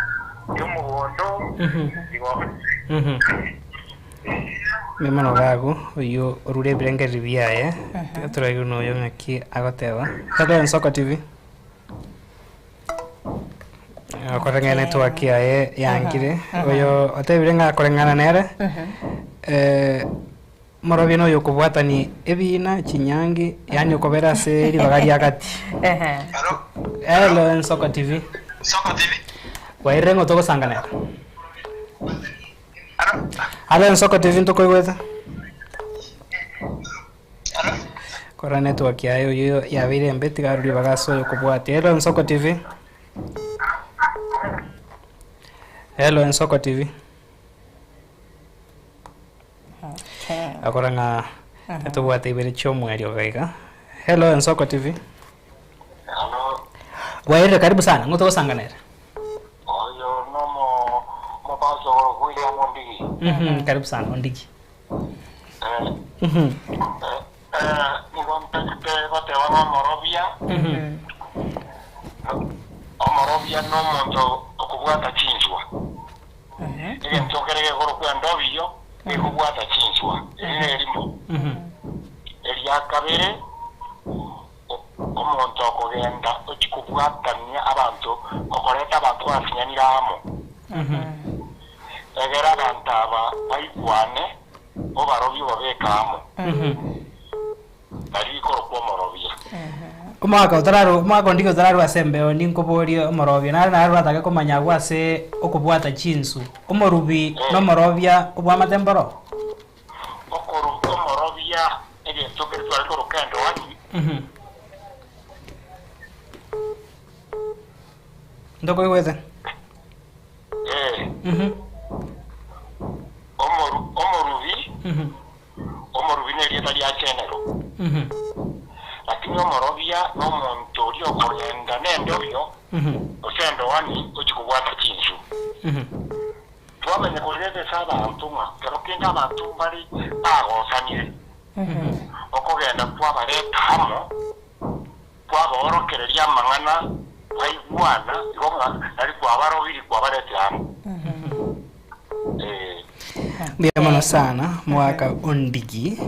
yomugondo digo memano gago uyo rure brenge riviaye turayo no yo ngaki agoteba Hello Soko TV akorengana network yae yangire uyo otebirenga akorengana nere Morovia no yokubwatani ebina chinyangi yani okobera se ribagari agati Hello Soko TV wairengo toko sangana Hello Soko TV ntoko igweta kora network yayo yo yabire mbeti garuri bagaso yokubwati Hello Soko TV Hello Soko TV akoranga etubwate ibere chomwerio gaiga Hello Soko TV waire karibu sana ngoto sanganera oyo nomo mabazo William Ondigi karibu sana Ondigi niwampete batewa Morovia Morovia no mondo okubwata chinjwa ile mtokerege goro kwa ndobio ikubwata chinjwa ile elimo elia kabere omuntu okugenda okikubwatania abantu okoreta abantu afinyaniramo egera abantu aba baigwane obarobi babekamo bari ikoro kwa Morovia umwaka ndiko tararu asembe ninkoborio Morovia nari atake komanya gwase okubwata chinsu omorubi no Morovia obwa matemboro okoruko Morovia ege tokerwa ikoro kendo wani ndoko igwete omorubi nerieta lya chenero lakini Morovia no muntu rio korenda nendobyo osendo wani okikubwata chinsu twamenye kureze abantu kero kinga abantu bari bagosanyire okogenda kwabareta hamo kwaborokereria mang'ana baigwana igonga ari kwabarobiri kwabarete hamo Bienvenido sana mwaka Ondigi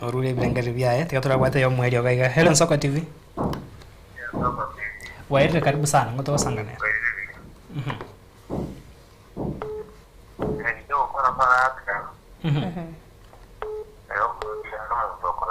orure bilengeri byaye tikatura gwate yo mwerio gaiga Hello Soko TV waire karibu sana ngoto sangana ndio kwa para atka leo ndio soko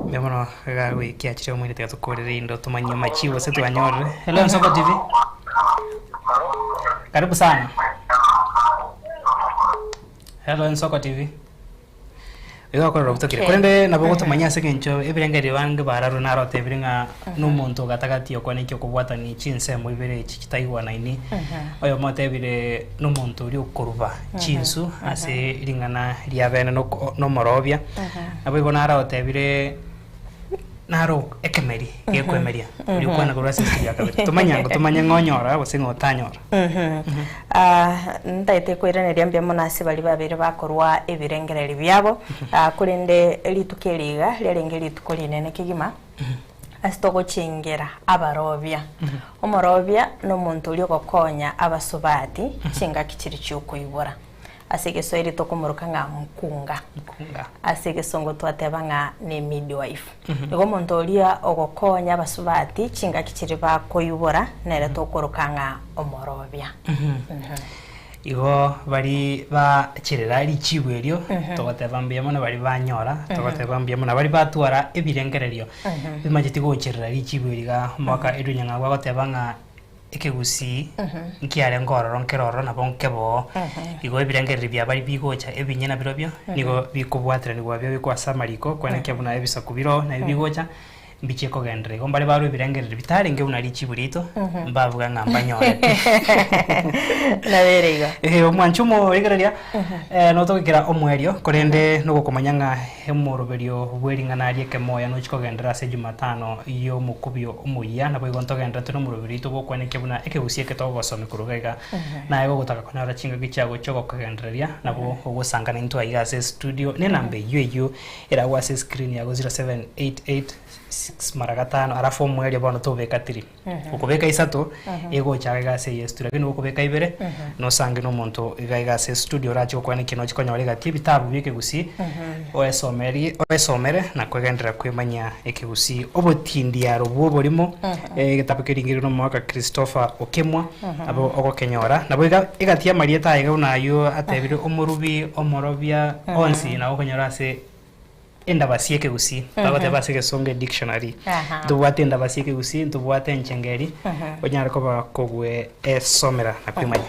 Memono gawe kiachire omwire tukorere indo tumanye machiwo setu anyore. Hello Nsoko TV. Karibu sana. Hello Nsoko TV. Ego ko robto kire. Kurende nabo tumanya sekencho ebirengeri bange bararu narote ebiringa n'umuntu gatagati okwane cyo kubwata ni chinse mu ibere chikitaiwa naini. Oyo mote ebire n'umuntu uri ukuruba chinsu ase iringana lyabene no morobia. Nabo igona narote ebire naro ekemeri gekwemeria uri kwana ko rasisi yakabiri tumanya ngonyora bose ngotanyora ndaite kwireneria mbya munasi bali babiri bakorwa ebirengereri byabo kurinde litukeliga lyarengeri tukolinene kigima asitogo chingera abarobya omorobya no muntu uri gokonya abasubati chinga kichiri cyukuibora asege soiri tokomuruka nga mkunga asege songo twateba nga ne midwife ego muntu olia ogokonya abasubati chinga kichiri bakoyubora nere tokoruka nga omorobya igo bari ba chirera lichibwerio togotebambia mona bari banyora togotebambia mona bari batwara ebirengererio bimajiti go chirera lichibweriga mwaka edunyanga gwagotebanga ekegusi nkiare ngororo nkeroro nabo nkebo igo ebirengereri bya bari bigocha ebinyena birobyo nigo bikubwatira nigo byo bikwasa mariko kwana kyabuna ebisakubiro na bigocha mbicheko gendere gombale baro ebirengereri bitare nge unari chiburito mbavuga ngamba nyore na berego omwanchumo egereria no tokira omwerio korende no gokomanyanga hemoroberio bweringana rieke moya no chiko gendera se Jumatano iyo mukubyo omuya nabo igonto gendera tuno muroberito bokwane kebuna ekegusie ketogosome kurugaiga na ego gutaka konara chinga gichago choko kagenderia nabo ogosangana into ayase studio ne nambe yeyo era wase screen ya 0788 6 maragatano arafu mweli abono tobeka 3 ukubeka isatu ego chaga se yestu lakini ukubeka ibere no sange no muntu igaiga se studio racho kwane kino chikonyorega tibitabu bike gusi oesomere na kwegendera kwemanya ekegusi obotindi yaro bwoborimo gitabu kiringiro no mwaka Christopher Okemwa abo ogokenyora nabo igatia marieta iga unayo atebire omurubi omorobia onsi na okonyora se enda basieke gusi bagote basike songe dictionary tubwate enda basieke gusi tubwate nchengeri onyara ko bakogwe esomera nakwimanya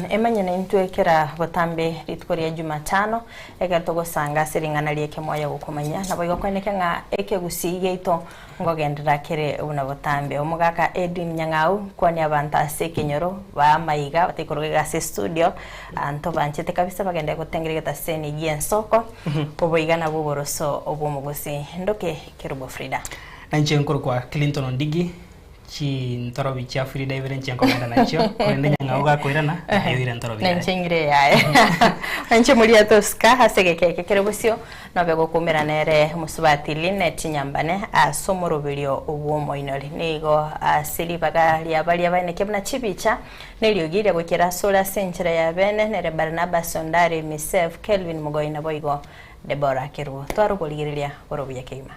emanye na intwekera botambe ritkoria Jumatano egertogo sanga siringana lieke moya gukomanya nabo igokweneke nga eke gusi geito ngogendera kere una botambe omugaka Edwin Nyang'au kwani abantu asekenyoro ba maiga batekorogega se studio anto banchete kabisa bagende gutengerega taseni Nsoko oboigana buboroso obomugosi ndoke kerubo Frida anche nkuru kwa Clinton Ondigi chi ntorobi cha Frida ibere nche nkomenda nacho kwende Nyang'au koirana ayo ire ntorobi nche ngire yae anche muri atoska hasegeke kerubusio nobe gokumira nere musubati Linet Nyambane asomoroberio obwomo inoli nigo asili bagali abali abane kebna chibicha neliogire gukira sola senchera ya bene nere Barnabas Sondari Misef Kelvin Mugoina boigo Deborah Kiruo twarugoligirilia borobuya keima